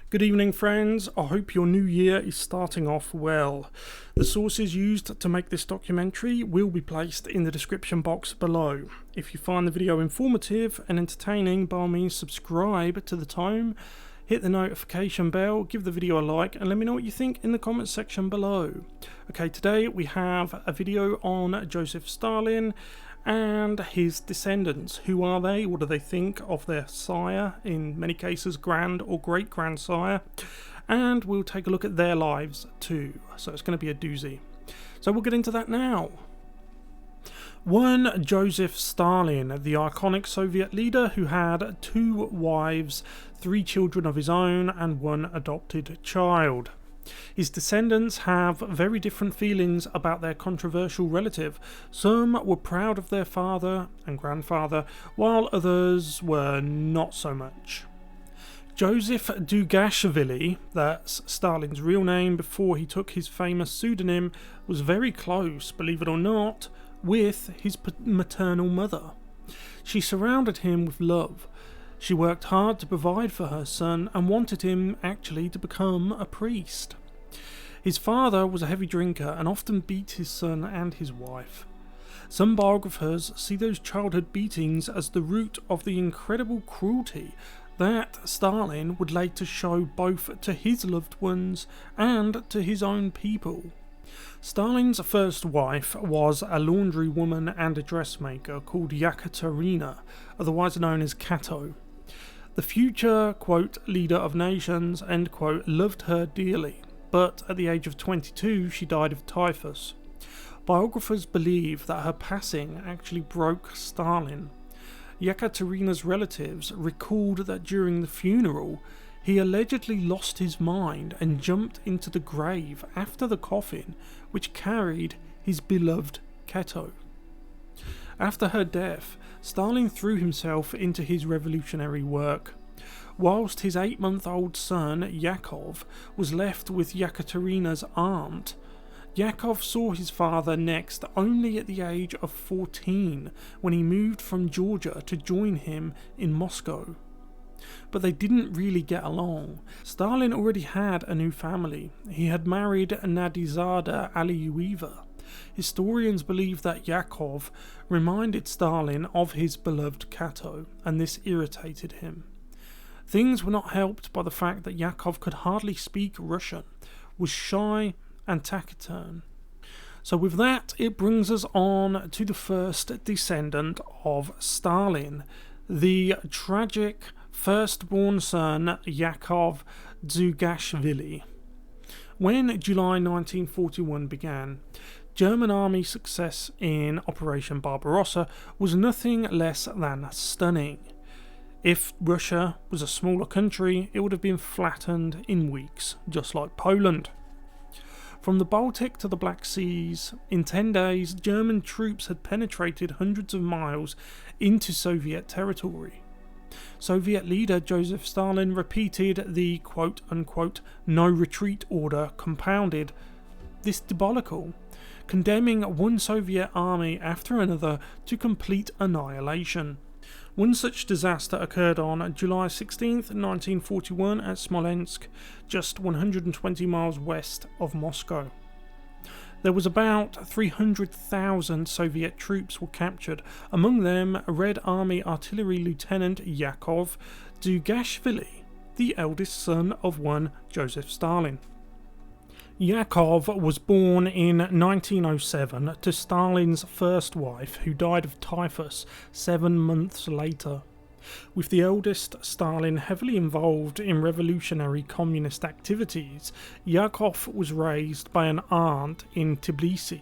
Good evening, friends. I hope your new year is starting off well. The sources used to make this documentary will be placed in the description box below. If you find the video informative and entertaining, by all means subscribe to the Tome, hit the notification bell, give the video a like, and let me know what you think in the comments section below. Okay, today we have a video on Joseph Stalin and his descendants. Who are they? What do they think of their sire, in many cases grand or great grandsire? And we'll take a look at their lives too. So it's going to be a doozy. So we'll get into that now. One Joseph Stalin, the iconic Soviet leader who had 2 wives, 3 children of his own, and 1 adopted child. His descendants have very different feelings about their controversial relative. Some were proud of their father and grandfather, while others were not so much. Joseph Dugashvili, that's Stalin's real name before he took his famous pseudonym, was very close, believe it or not, with his maternal mother. She surrounded him with love. She worked hard to provide for her son and wanted him actually to become a priest. His father was a heavy drinker and often beat his son and his wife. Some biographers see those childhood beatings as the root of the incredible cruelty that Stalin would later show both to his loved ones and to his own people. Stalin's first wife was a laundry woman and a dressmaker called Yekaterina, otherwise known as Cato. The future, quote, leader of nations, end quote, loved her dearly, but at the age of 22 she died of typhus. Biographers believe that her passing actually broke Stalin. Yekaterina's relatives recalled that during the funeral he allegedly lost his mind and jumped into the grave after the coffin which carried his beloved Cato. After her death, Stalin threw himself into his revolutionary work. Whilst his 8-month-old son, Yakov, was left with Yekaterina's aunt, Yakov saw his father next only at the age of 14 when he moved from Georgia to join him in Moscow. But they didn't really get along. Stalin already had a new family. He had married Nadizhda Aliyeva. Historians believe that Yakov reminded Stalin of his beloved Cato, and this irritated him. Things were not helped by the fact that Yakov could hardly speak Russian, was shy and taciturn. So with that, it brings us on to the first descendant of Stalin, the tragic firstborn son Yakov Dugashvili. When July 1941 began, German army success in Operation Barbarossa was nothing less than stunning. If Russia was a smaller country, it would have been flattened in weeks, just like Poland. From the Baltic to the Black Seas, in 10 days, German troops had penetrated hundreds of miles into Soviet territory. Soviet leader Joseph Stalin repeated the quote-unquote no retreat order compounded this debacle, condemning one Soviet army after another to complete annihilation. One such disaster occurred on July 16th, 1941 at Smolensk, just 120 miles west of Moscow. There was about 300,000 Soviet troops were captured, among them Red Army Artillery Lieutenant Yakov Dugashvili, the eldest son of one Joseph Stalin. Yakov was born in 1907 to Stalin's first wife, who died of typhus 7 months later. With the eldest Stalin heavily involved in revolutionary communist activities, Yakov was raised by an aunt in Tbilisi.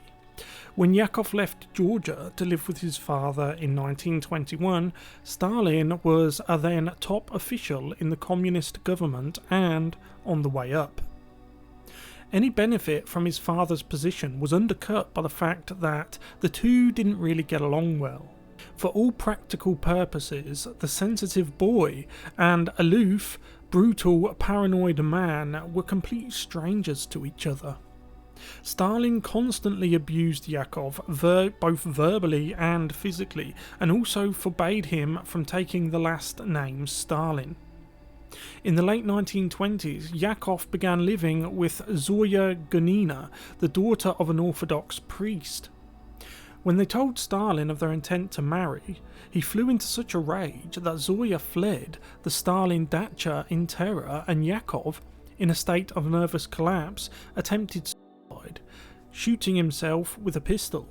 When Yakov left Georgia to live with his father in 1921, Stalin was a then top official in the communist government and on the way up. Any benefit from his father's position was undercut by the fact that the two didn't really get along well. For all practical purposes, the sensitive boy and aloof, brutal, paranoid man were complete strangers to each other. Stalin constantly abused Yakov, both verbally and physically, and also forbade him from taking the last name Stalin. In the late 1920s, Yakov began living with Zoya Galena, the daughter of an Orthodox priest. When they told Stalin of their intent to marry, he flew into such a rage that Zoya fled the Stalin dacha in terror, and Yakov, in a state of nervous collapse, attempted suicide, shooting himself with a pistol.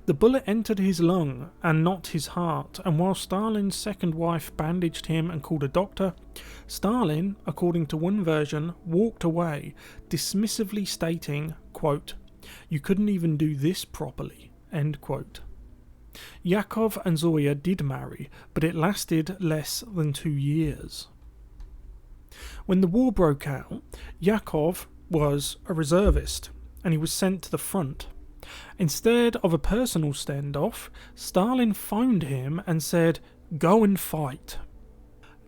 The bullet entered his lung and not his heart, and while Stalin's second wife bandaged him and called a doctor, Stalin, according to one version, walked away, dismissively stating, quote, "You couldn't even do this properly," end quote. Yakov and Zoya did marry, but it lasted less than 2 years. When the war broke out, Yakov was a reservist, and he was sent to the front. Instead of a personal standoff, Stalin phoned him and said, "Go and fight."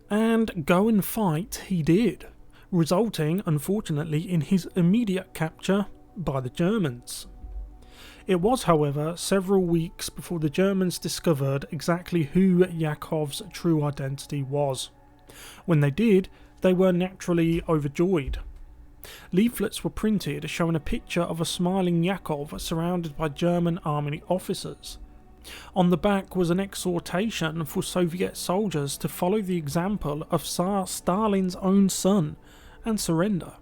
And go and fight he did, resulting, unfortunately, in his immediate capture by the Germans. It was, however, several weeks before the Germans discovered exactly who Yakov's true identity was. When they did, they were naturally overjoyed. Leaflets were printed showing a picture of a smiling Yakov surrounded by German army officers. On the back was an exhortation for Soviet soldiers to follow the example of Tsar Stalin's own son and surrender.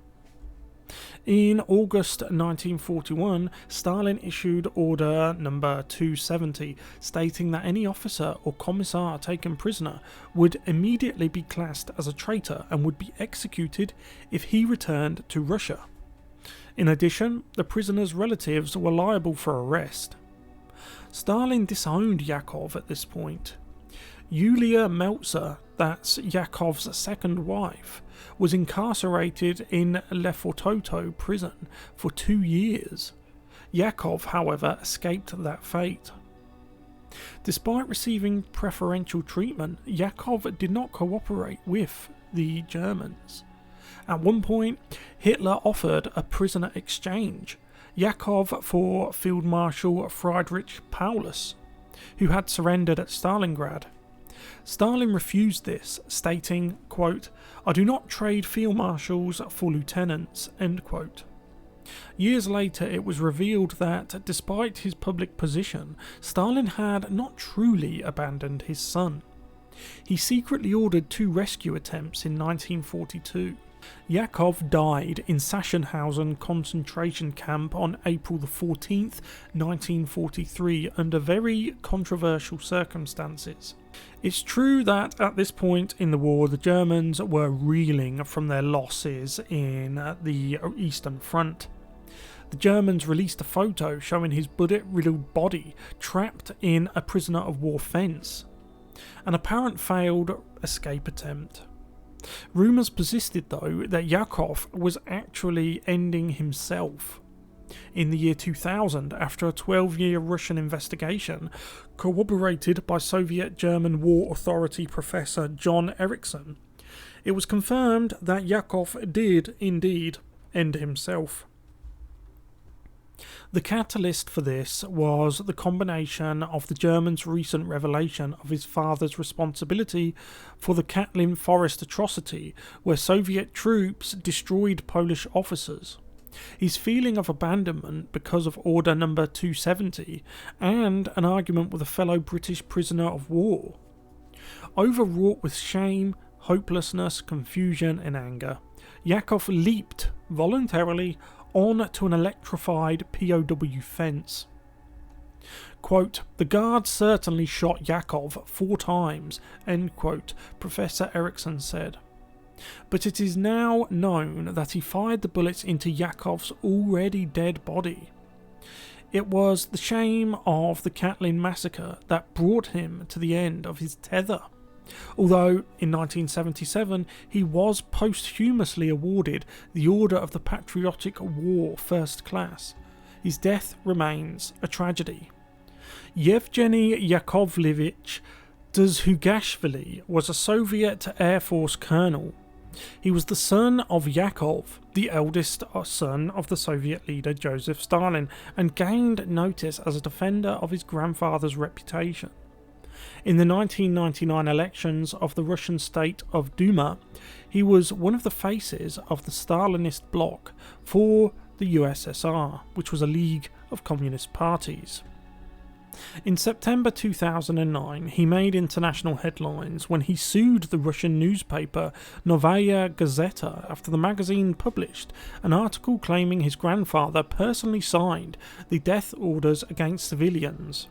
In August 1941, Stalin issued Order number 270, stating that any officer or commissar taken prisoner would immediately be classed as a traitor and would be executed if he returned to Russia. In addition, the prisoner's relatives were liable for arrest. Stalin disowned Yakov at this point. Yulia Meltzer, that's Yakov's second wife, was incarcerated in Lefortoto prison for 2 years. Yakov, however, escaped that fate. Despite receiving preferential treatment, Yakov did not cooperate with the Germans. At one point, Hitler offered a prisoner exchange, Yakov for Field Marshal Friedrich Paulus, who had surrendered at Stalingrad. Stalin refused this, stating, quote, "I do not trade field marshals for lieutenants," end quote. Years later, it was revealed that, despite his public position, Stalin had not truly abandoned his son. He secretly ordered 2 rescue attempts in 1942. Yakov died in Sachsenhausen concentration camp on April 14th, 1943, under very controversial circumstances. It's true that at this point in the war, the Germans were reeling from their losses in the Eastern Front. The Germans released a photo showing his bullet-riddled body trapped in a prisoner of war fence, an apparent failed escape attempt. Rumours persisted, though, that Yakov was actually ending himself. In the year 2000, after a 12-year Russian investigation, corroborated by Soviet-German War Authority professor John Eriksson, it was confirmed that Yakov did indeed end himself. The catalyst for this was the combination of the Germans' recent revelation of his father's responsibility for the Katyn forest atrocity, where Soviet troops destroyed Polish officers, his feeling of abandonment because of Order number 270, and an argument with a fellow British prisoner of war. Overwrought with shame, hopelessness, confusion, and anger, Yakov leaped voluntarily on to an electrified POW fence. Quote, "The guards certainly shot Yakov 4 times, end quote, Professor Eriksson said. But it is now known that he fired the bullets into Yakov's already dead body. It was the shame of the Katyn massacre that brought him to the end of his tether. Although, in 1977, he was posthumously awarded the Order of the Patriotic War First Class, his death remains a tragedy. Evgeny Yakovlevich Dzhugashvili was a Soviet Air Force colonel. He was the son of Yakov, the eldest son of the Soviet leader Joseph Stalin, and gained notice as a defender of his grandfather's reputation. In the 1999 elections of the Russian state of Duma, he was one of the faces of the Stalinist bloc for the USSR, which was a league of communist parties. In September 2009, he made international headlines when he sued the Russian newspaper Novaya Gazeta after the magazine published an article claiming his grandfather personally signed the death orders against civilians.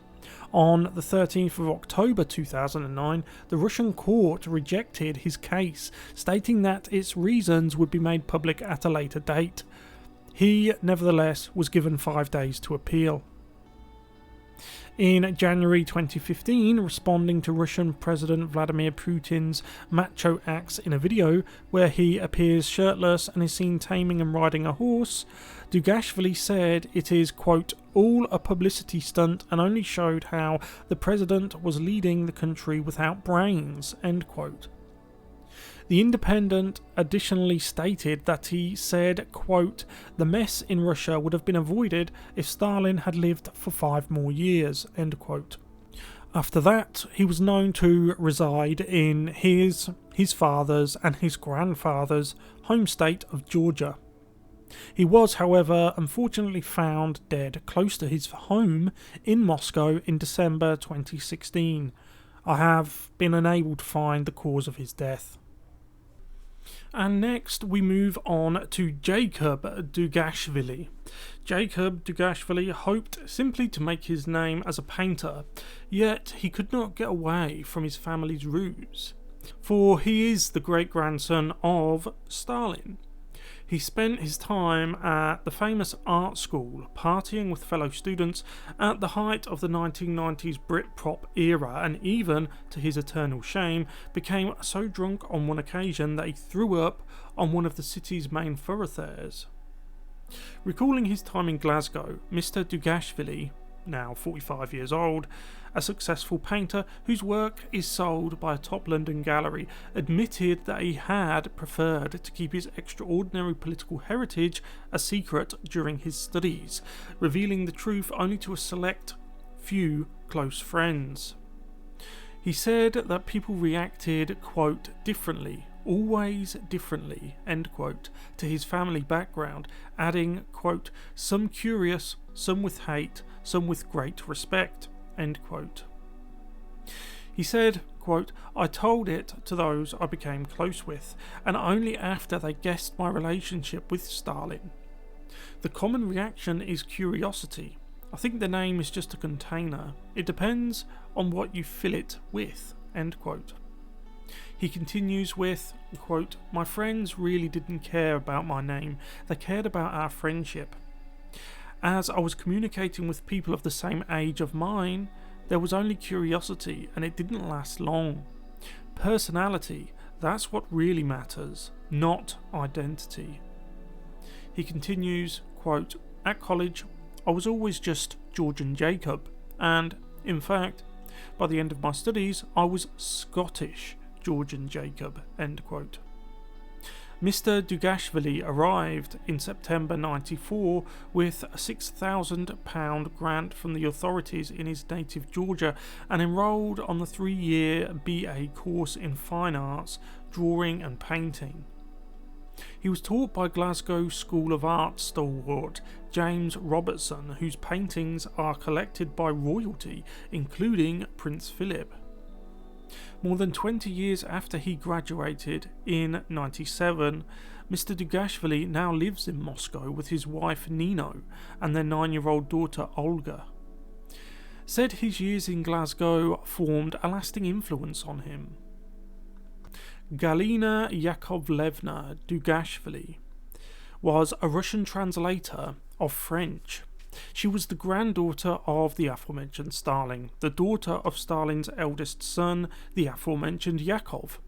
On the 13th of October 2009, the Russian court rejected his case, stating that its reasons would be made public at a later date. He, nevertheless, was given 5 days to appeal. In January 2015, responding to Russian President Vladimir Putin's macho acts in a video where he appears shirtless and is seen taming and riding a horse, Dugashvili said it is, quote, all a publicity stunt and only showed how the president was leading the country without brains, end quote. The Independent additionally stated that he said, quote, the mess in Russia would have been avoided if Stalin had lived for 5 more years, end quote. After that, he was known to reside in his father's and his grandfather's home state of Georgia. He was, however, unfortunately found dead close to his home in Moscow in December 2016. I have been unable to find the cause of his death. And next we move on to Jakub Dugashvili. Jakub Dugashvili hoped simply to make his name as a painter, yet he could not get away from his family's ruse, for he is the great-grandson of Stalin. He spent his time at the famous art school, partying with fellow students at the height of the 1990s Britpop era, and even, to his eternal shame, became so drunk on one occasion that he threw up on one of the city's main thoroughfares. Recalling his time in Glasgow, Mr. Dugashvili, now 45 years old, a successful painter whose work is sold by a top London gallery, admitted that he had preferred to keep his extraordinary political heritage a secret during his studies, revealing the truth only to a select few close friends. He said that people reacted, quote, differently, always differently, end quote, to his family background, adding, quote, some curious, some with hate, some with great respect, end quote. He said, quote, I told it to those I became close with, and only after they guessed my relationship with Stalin. The common reaction is curiosity. I think the name is just a container. It depends on what you fill it with, end quote. He continues with, quote, my friends really didn't care about my name, they cared about our friendship. As I was communicating with people of the same age of mine, there was only curiosity and it didn't last long. Personality, that's what really matters, not identity. He continues, quote, at college, I was always just Georgian Jacob, and, in fact, by the end of my studies, I was Scottish Georgian Jacob, end quote. Mr. Dugashvili arrived in September 94 with a £6,000 grant from the authorities in his native Georgia and enrolled on the 3-year BA course in Fine Arts, Drawing and Painting. He was taught by Glasgow School of Art stalwart James Robertson, whose paintings are collected by royalty, including Prince Philip. More than 20 years after he graduated in 97, Mr. Dugashvili now lives in Moscow with his wife Nino and their 9-year-old daughter Olga. Said his years in Glasgow formed a lasting influence on him. Galena Yakovlevna Dugashvili was a Russian translator of French. She was the granddaughter of the aforementioned Stalin, the daughter of Stalin's eldest son, the aforementioned Yakov.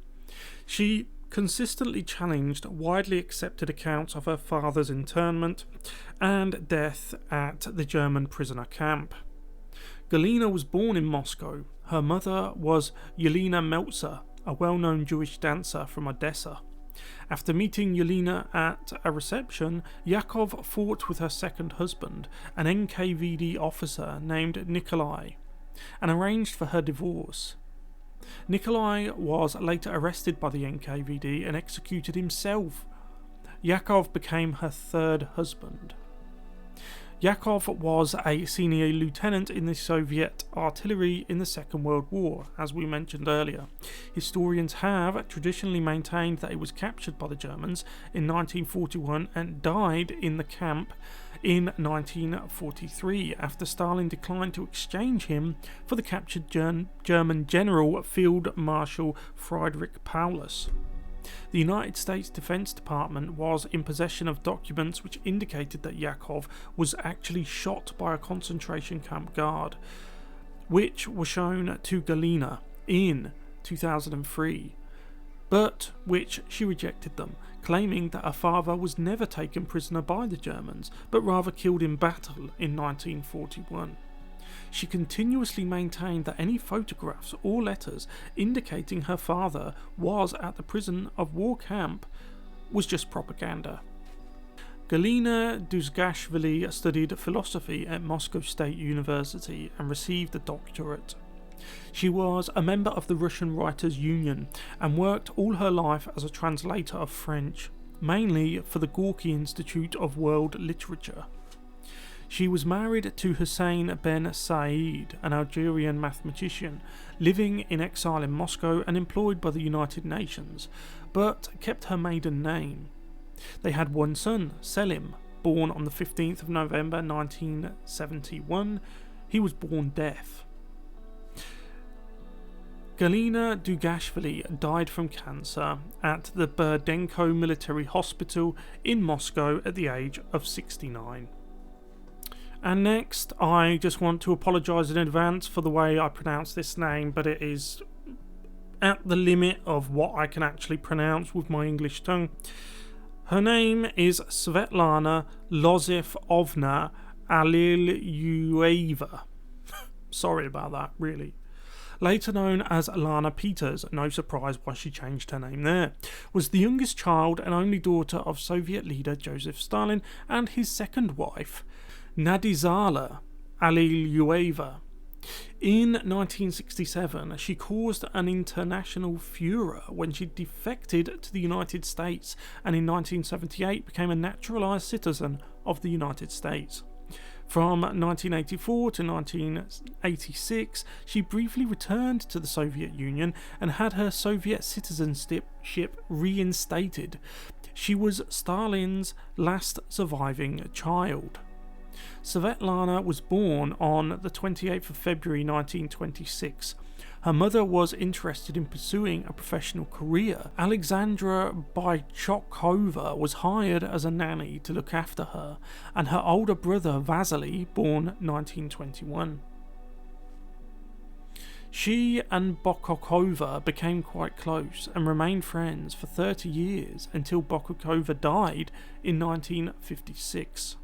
She consistently challenged widely accepted accounts of her father's internment and death at the German prisoner camp. Galena was born in Moscow. Her mother was Yelena Meltzer, a well-known Jewish dancer from Odessa. After meeting Yelena at a reception, Yakov fought with her second husband, an NKVD officer named Nikolai. and arranged for her divorce. Nikolai was later arrested by the NKVD and executed himself. Yakov became her third husband. Yakov was a senior lieutenant in the Soviet artillery in the Second World War, as we mentioned earlier. Historians have traditionally maintained that he was captured by the Germans in 1941 and died in the camp in 1943 after Stalin declined to exchange him for the captured German General Field Marshal Friedrich Paulus. The United States Defense Department was in possession of documents which indicated that Yakov was actually shot by a concentration camp guard, which were shown to Galena in 2003, but which she rejected them, claiming that her father was never taken prisoner by the Germans, but rather killed in battle in 1941. She continuously maintained that any photographs or letters indicating her father was at the prison of war camp was just propaganda. Galena Duzgashvili studied philosophy at Moscow State University and received a doctorate. She was a member of the Russian Writers' Union and worked all her life as a translator of French, mainly for the Gorky Institute of World Literature. She was married to Hussein Ben Said, an Algerian mathematician, living in exile in Moscow and employed by the United Nations, but kept her maiden name. They had one son, Selim, born on the 15th of November 1971. He was born deaf. Galena Dugashvili died from cancer at the Burdenko Military Hospital in Moscow at the age of 69. And next, I just want to apologise in advance for the way I pronounce this name, but it is at the limit of what I can actually pronounce with my English tongue. Her name is Svetlana Lozefovna Alilyeva. Sorry about that, really. Later known as Lana Peters, no surprise why she changed her name there, was the youngest child and only daughter of Soviet leader Joseph Stalin and his second wife, Nadizhda Alilyeva. In 1967, she caused an international furor when she defected to the United States and in 1978 became a naturalized citizen of the United States. From 1984 to 1986, she briefly returned to the Soviet Union and had her Soviet citizenship reinstated. She was Stalin's last surviving child. Svetlana was born on the 28th of February 1926. Her mother was interested in pursuing a professional career. Alexandra Bychokova was hired as a nanny to look after her, and her older brother Vasily, born 1921. She and Bokokova became quite close and remained friends for 30 years until Bokokova died in 1956.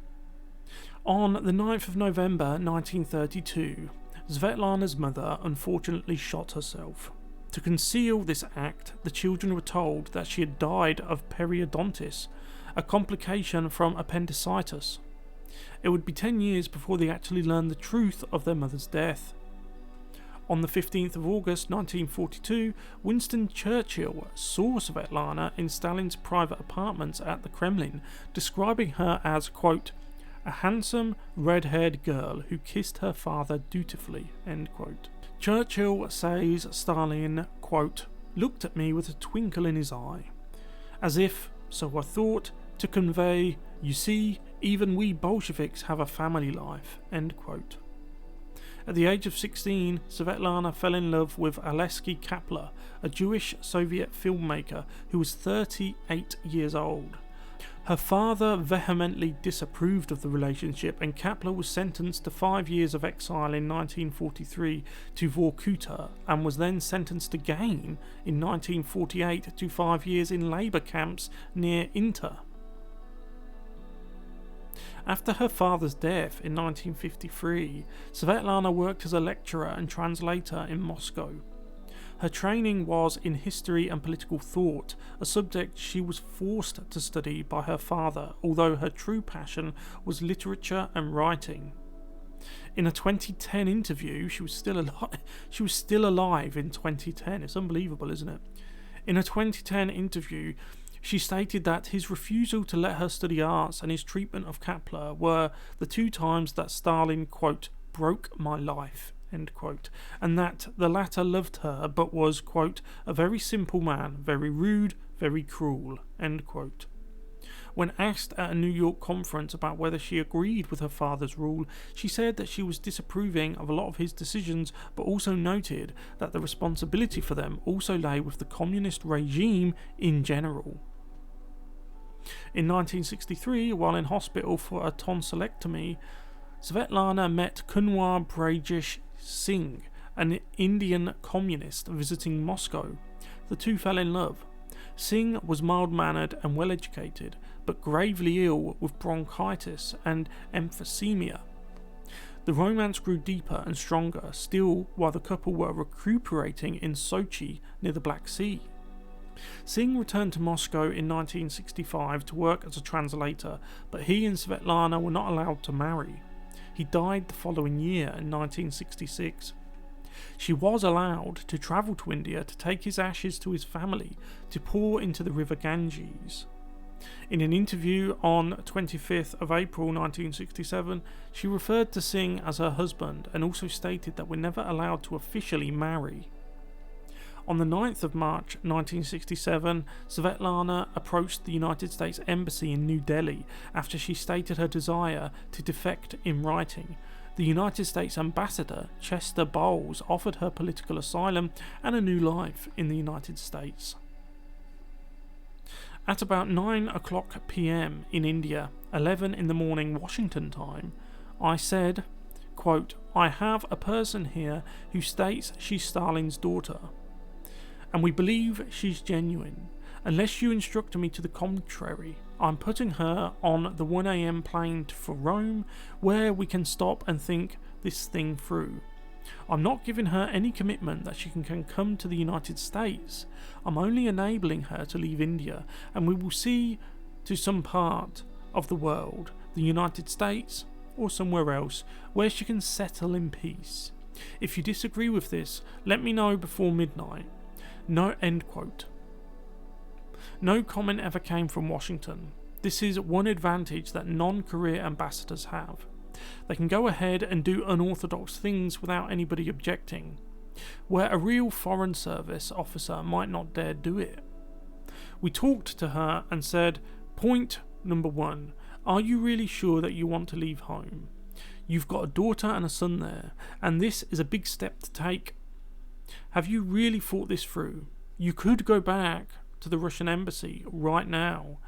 On the 9th of November 1932, Svetlana's mother unfortunately shot herself. To conceal this act, the children were told that she had died of periodontitis, a complication from appendicitis. It would be 10 years before they actually learned the truth of their mother's death. On the 15th of August 1942, Winston Churchill saw Svetlana in Stalin's private apartments at the Kremlin, describing her as, quote, a handsome, red-haired girl who kissed her father dutifully, end quote. Churchill says Stalin, quote, looked at me with a twinkle in his eye, as if, so I thought, to convey, you see, even we Bolsheviks have a family life, end quote. At the age of 16, Svetlana fell in love with Alexei Kapler, a Jewish Soviet filmmaker who was 38 years old. Her father vehemently disapproved of the relationship, and Kapler was sentenced to 5 years of exile in 1943 to Vorkuta and was then sentenced again in 1948 to 5 years in labour camps near Inter. After her father's death in 1953, Svetlana worked as a lecturer and translator in Moscow. Her training was in history and political thought, a subject she was forced to study by her father, although her true passion was literature and writing. In a 2010 interview, she was still alive in 2010. It's unbelievable, isn't it? In a 2010 interview, she stated that his refusal to let her study arts and his treatment of Kepler were the two times that Stalin, quote, broke my life, end quote, and that the latter loved her but was, quote, a very simple man, very rude, very cruel, end quote. When asked at a New York conference about whether she agreed with her father's rule, she said that she was disapproving of a lot of his decisions, but also noted that the responsibility for them also lay with the communist regime in general. In 1963, while in hospital for a tonsillectomy, Svetlana met Kunwar Brajesh Singh, an Indian communist visiting Moscow. The two fell in love. Singh was mild-mannered and well-educated, but gravely ill with bronchitis and emphysema. The romance grew deeper and stronger still while the couple were recuperating in Sochi near the Black Sea. Singh returned to Moscow in 1965 to work as a translator, but he and Svetlana were not allowed to marry. He died the following year in 1966. She was allowed to travel to India to take his ashes to his family to pour into the river Ganges. In an interview on 25th of April 1967, she referred to Singh as her husband and also stated that we're never allowed to officially marry. On the 9th of March 1967, Svetlana approached the United States Embassy in New Delhi after she stated her desire to defect in writing. The United States Ambassador, Chester Bowles, offered her political asylum and a new life in the United States. At about 9 o'clock p.m. in India, 11 in the morning Washington time, I said, quote, I have a person here who states she's Stalin's daughter, and we believe she's genuine. Unless you instruct me to the contrary, I'm putting her on the 1 a.m. plane for Rome, where we can stop and think this thing through. I'm not giving her any commitment that she can come to the United States. I'm only enabling her to leave India, and we will see to some part of the world, the United States or somewhere else, where she can settle in peace. If you disagree with this, let me know before midnight. No, end quote. No comment ever came from Washington. This is one advantage that non-career ambassadors have. They can go ahead and do unorthodox things without anybody objecting, where a real foreign service officer might not dare do it. We talked to her and said, point number 1, are you really sure that you want to leave home? You've got a daughter and a son there, and this is a big step to take. Have you really thought this through? You could go back to the Russian embassy right now.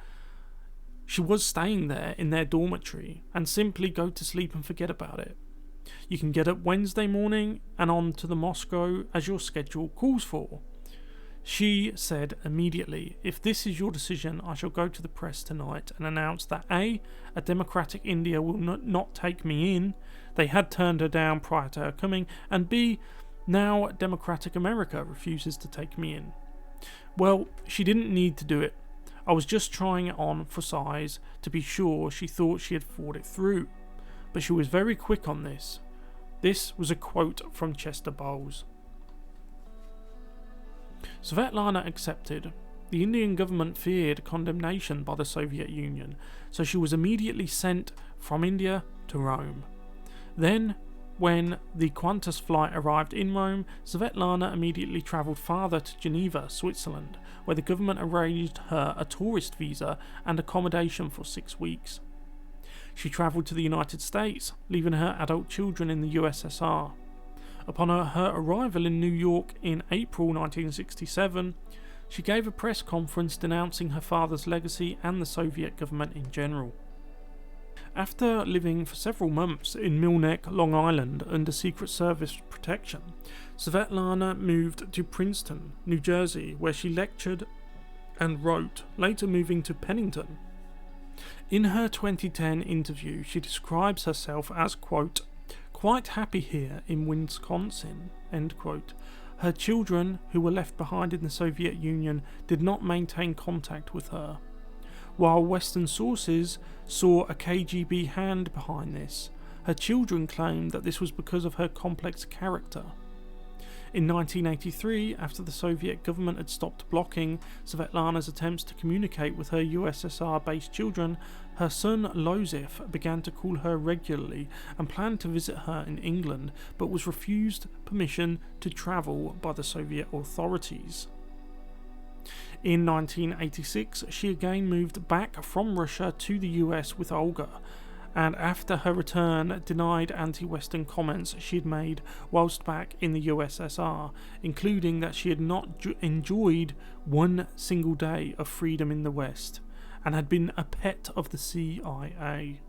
She was staying there in their dormitory, and simply go to sleep and forget about it. You can get up Wednesday morning and on to the Moscow as your schedule calls for. She said immediately, if this is your decision, I shall go to the press tonight and announce that A democratic India will not take me in. They had turned her down prior to her coming, and B, now democratic America refuses to take me in. Well, she didn't need to do it. I was just trying it on for size to be sure she thought she had thought it through. But she was very quick on this. This was a quote from Chester Bowles. Svetlana accepted. The Indian government feared condemnation by the Soviet Union, so she was immediately sent from India to Rome. Then, when the Qantas flight arrived in Rome, Svetlana immediately travelled farther to Geneva, Switzerland, where the government arranged her a tourist visa and accommodation for 6 weeks. She travelled to the United States, leaving her adult children in the USSR. Upon her arrival in New York in April 1967, she gave a press conference denouncing her father's legacy and the Soviet government in general. After living for several months in Mill Neck, Long Island under Secret Service protection, Svetlana moved to Princeton, New Jersey, where she lectured and wrote, later moving to Pennington. In her 2010 interview, she describes herself as, quote, quite happy here in Wisconsin, end quote. Her children, who were left behind in the Soviet Union, did not maintain contact with her. While Western sources saw a KGB hand behind this, Her children claimed that this was because of her complex character. In 1983, after the Soviet government had stopped blocking Svetlana's attempts to communicate with her USSR-based children, her son Joseph began to call her regularly and planned to visit her in England, but was refused permission to travel by the Soviet authorities. In 1986, she again moved back from Russia to the US with Olga, and after her return denied anti-Western comments she had made whilst back in the USSR, including that she had not enjoyed one single day of freedom in the West, and had been a pet of the CIA.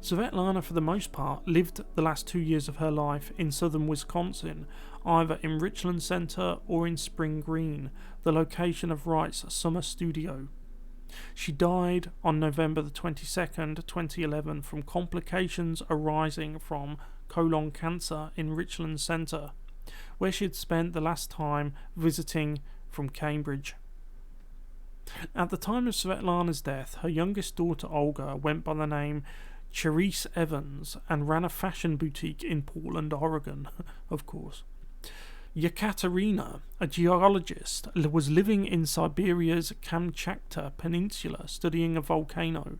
Svetlana, for the most part, lived the last 2 years of her life in southern Wisconsin, either in Richland Center or in Spring Green, the location of Wright's summer studio. She died on November the 22nd, 2011 from complications arising from colon cancer in Richland Center, where she had spent the last time visiting from Cambridge. At the time of Svetlana's death, her youngest daughter Olga went by the name Cherise Evans and ran a fashion boutique in Portland, Oregon, of course. Yekaterina, a geologist, was living in Siberia's Kamchatka Peninsula studying a volcano.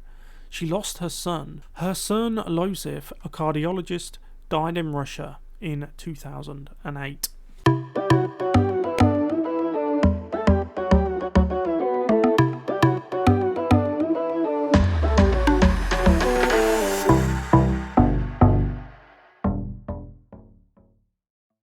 She lost her son. Her son, Joseph, a cardiologist, died in Russia in 2008.